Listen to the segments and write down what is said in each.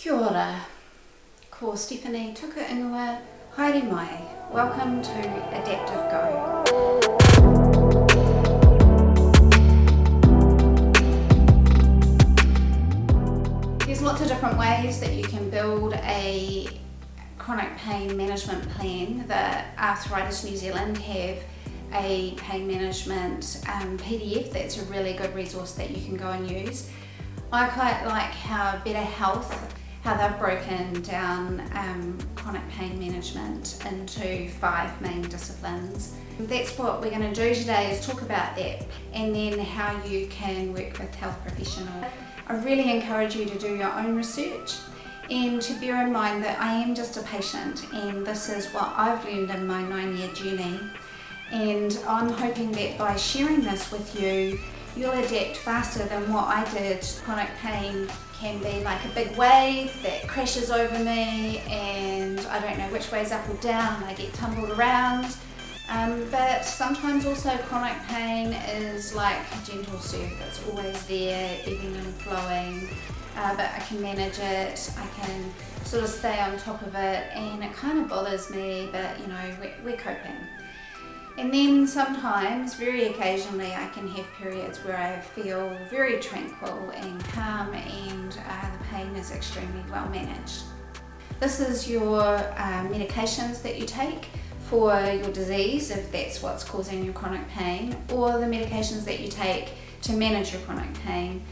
Kia ora, ko Stephanie tuka ingoa, haere mai. Welcome to Adaptive Go. There's lots of different ways that you can build a chronic pain management plan. The Arthritis New Zealand have a pain management PDF that's a really good resource that you can go and use. I quite like how Better Health, how they've broken down chronic pain management into 5 main disciplines. That's what we're going to do today, is talk about that and then how you can work with health professionals. I really encourage you to do your own research and to bear in mind that I am just a patient, and this is what I've learned in my 9-year journey, and I'm hoping that by sharing this with you, you'll adapt faster than what I did. Chronic pain can be like a big wave that crashes over me and I don't know which way's up or down, I get tumbled around. But sometimes also chronic pain is like a gentle surf, it's always there, ebbing and flowing, but I can manage it, I can sort of stay on top of it, and it kind of bothers me, but you know, we're coping. And then sometimes, very occasionally, I can have periods where I feel very tranquil and calm, and the pain is extremely well managed. This is your medications that you take for your disease, if that's what's causing your chronic pain, or the medications that you take to manage your chronic pain.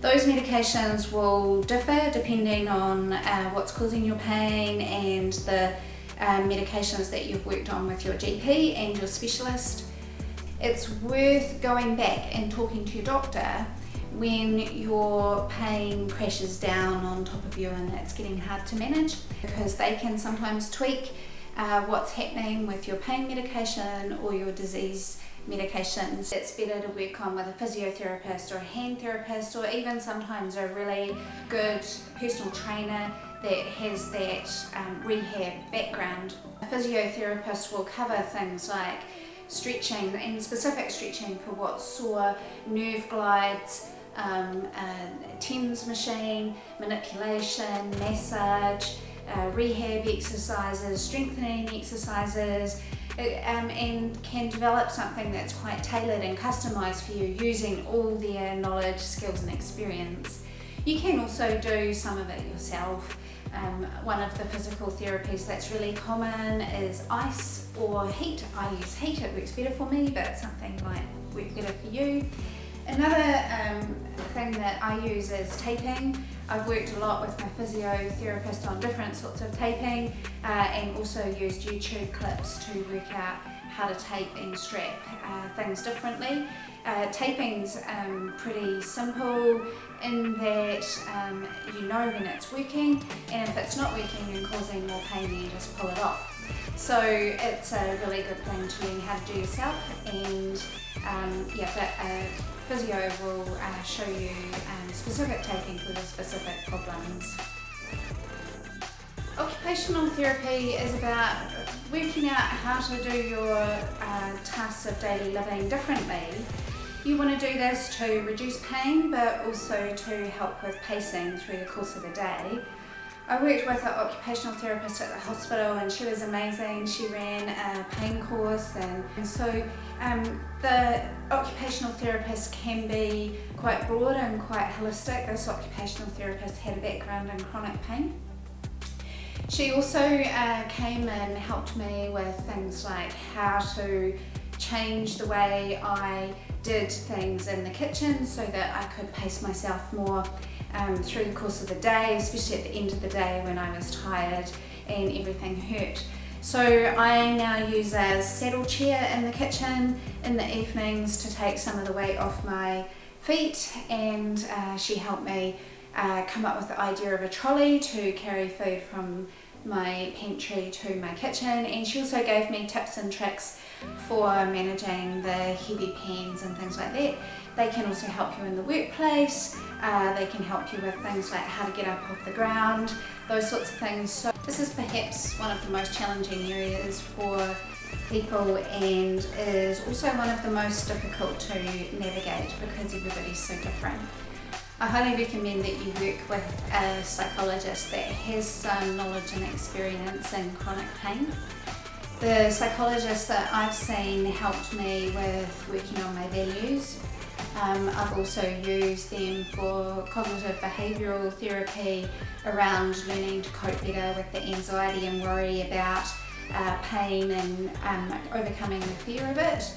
Those medications will differ depending on what's causing your pain and the medications that you've worked on with your GP and your specialist. It's worth going back and talking to your doctor when your pain crashes down on top of you and it's getting hard to manage, because they can sometimes tweak what's happening with your pain medication or your disease medications. It's better to work on with a physiotherapist or a hand therapist, or even sometimes a really good personal trainer that has that rehab background. A physiotherapist will cover things like stretching, and specific stretching for what's sore, nerve glides, TENS machine, manipulation, massage, rehab exercises, strengthening exercises, and can develop something that's quite tailored and customised for you using all their knowledge, skills and experience. You can also do some of it yourself. One of the physical therapies that's really common is ice or heat. I use heat, it works better for me, but something might work better for you. Another thing that I use is taping. I've worked a lot with my physiotherapist on different sorts of taping, and also used YouTube clips to work out how to tape and strap things differently. Taping's pretty simple in that you know when it's working, and if it's not working and causing more pain, you just pull it off. So it's a really good thing to learn how to do yourself, and physio will show you specific taping for the specific problems. Occupational therapy is about working out how to do your tasks of daily living differently. You want to do this to reduce pain, but also to help with pacing through the course of the day. I worked with an occupational therapist at the hospital, and she was amazing. She ran a pain course, and so the occupational therapist can be quite broad and quite holistic. This occupational therapist had a background in chronic pain. She also came and helped me with things like how to change the way I did things in the kitchen so that I could pace myself more through the course of the day, especially at the end of the day when I was tired and everything hurt. So I now use a saddle chair in the kitchen in the evenings to take some of the weight off my feet, and she helped me come up with the idea of a trolley to carry food from my pantry to my kitchen, and she also gave me tips and tricks for managing the heavy pans and things like that. They can also help you in the workplace, they can help you with things like how to get up off the ground, those sorts of things. So this is perhaps one of the most challenging areas for people, and is also one of the most difficult to navigate because everybody's so different. I highly recommend that you work with a psychologist that has some knowledge and experience in chronic pain. The psychologist that I've seen helped me with working on my values. I've also used them for cognitive behavioural therapy around learning to cope better with the anxiety and worry about pain and overcoming the fear of it.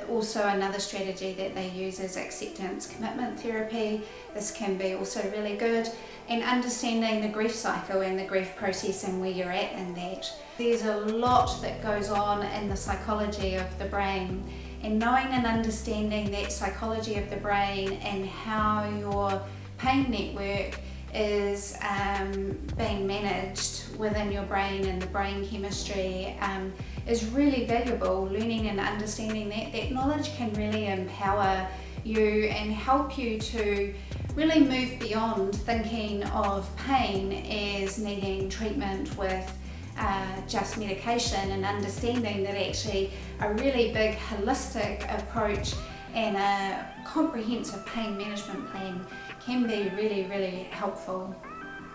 Also another strategy that they use is acceptance commitment therapy. This can be also really good, and understanding the grief cycle and the grief process and where you're at in that. There's a lot that goes on in the psychology of the brain, and knowing and understanding that psychology of the brain and how your pain network is being managed within your brain and the brain chemistry is really valuable. Learning and understanding that knowledge can really empower you and help you to really move beyond thinking of pain as needing treatment with just medication, and understanding that actually a really big holistic approach and a comprehensive pain management plan can be really, really helpful.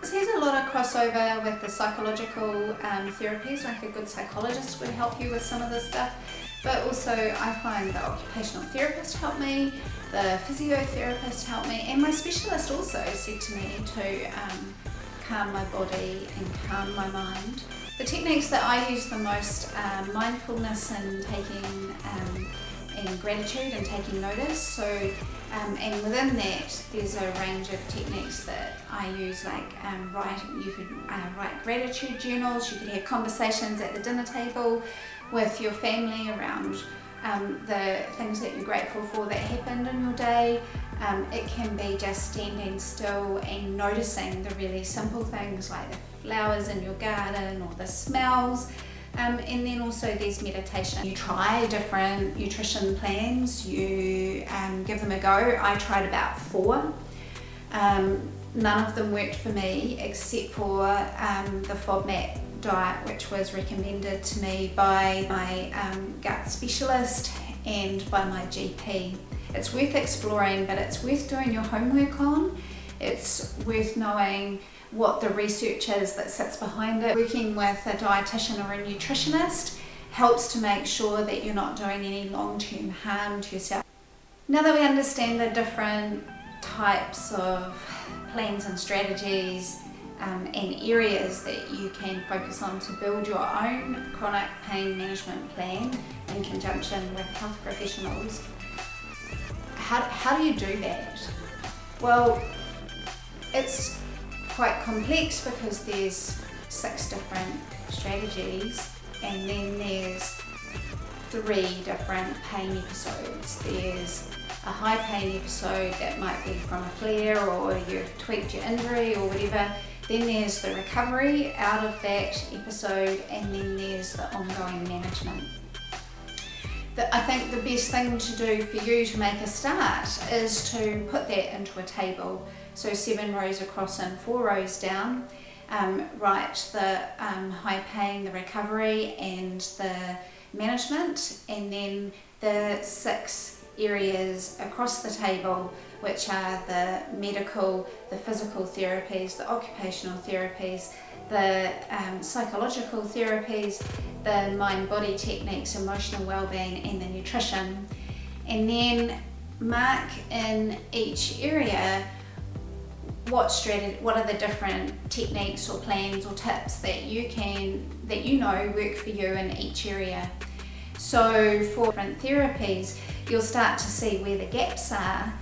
There's a lot of crossover with the psychological therapies, like a good psychologist would help you with some of this stuff, but also I find the occupational therapist helped me, the physiotherapist helped me, and my specialist also said to me to calm my body and calm my mind. The techniques that I use the most are mindfulness and taking and gratitude and taking notice. So, and within that, there's a range of techniques that I use, like you could write gratitude journals. You could have conversations at the dinner table with your family around the things that you're grateful for that happened in your day. It can be just standing still and noticing the really simple things like the flowers in your garden or the smells. And then also there's meditation. You try different nutrition plans, you give them a go. I tried about 4. None of them worked for me except for the FODMAP diet, which was recommended to me by my gut specialist and by my GP. It's worth exploring, but it's worth doing your homework on. It's worth knowing what the research is that sits behind it. Working with a dietitian or a nutritionist helps to make sure that you're not doing any long-term harm to yourself. Now that we understand the different types of plans and strategies and areas that you can focus on to build your own chronic pain management plan in conjunction with health professionals, how do you do that? Well, it's quite complex because there's 6 different strategies, and then there's 3 different pain episodes. There's a high pain episode that might be from a flare or you've tweaked your injury or whatever. Then there's the recovery out of that episode, and then there's the ongoing management. I think the best thing to do for you to make a start is to put that into a table. So 7 rows across and 4 rows down. Write the high pain, the recovery and the management, and then the 6 areas across the table, which are the medical, the physical therapies, the occupational therapies, the psychological therapies, the mind-body techniques, emotional well-being and the nutrition. And then mark in each area what are the different techniques or plans or tips that you know work for you in each area. So for different therapies, you'll start to see where the gaps are,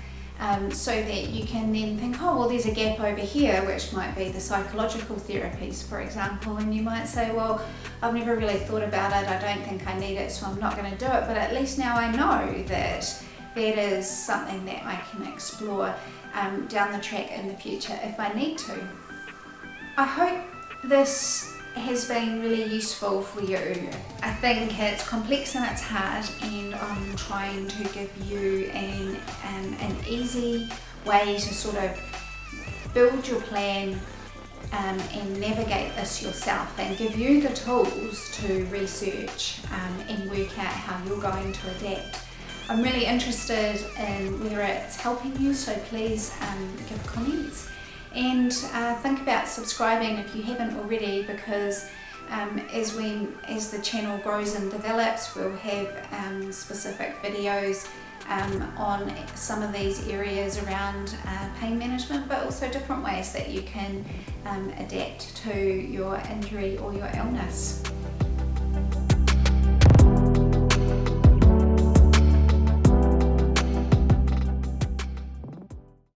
so that you can then think, oh well, there's a gap over here, which might be the psychological therapies, for example, and you might say, well, I've never really thought about it, I don't think I need it, so I'm not going to do it, but at least now I know that that is something that I can explore down the track in the future if I need to. I hope this has been really useful for you. I think it's complex and it's hard, and I'm trying to give you an easy way to sort of build your plan and navigate this yourself, and give you the tools to research and work out how you're going to adapt. I'm really interested in whether it's helping you, so please give comments. And think about subscribing if you haven't already, because as the channel grows and develops, we'll have specific videos on some of these areas around pain management, but also different ways that you can adapt to your injury or your illness.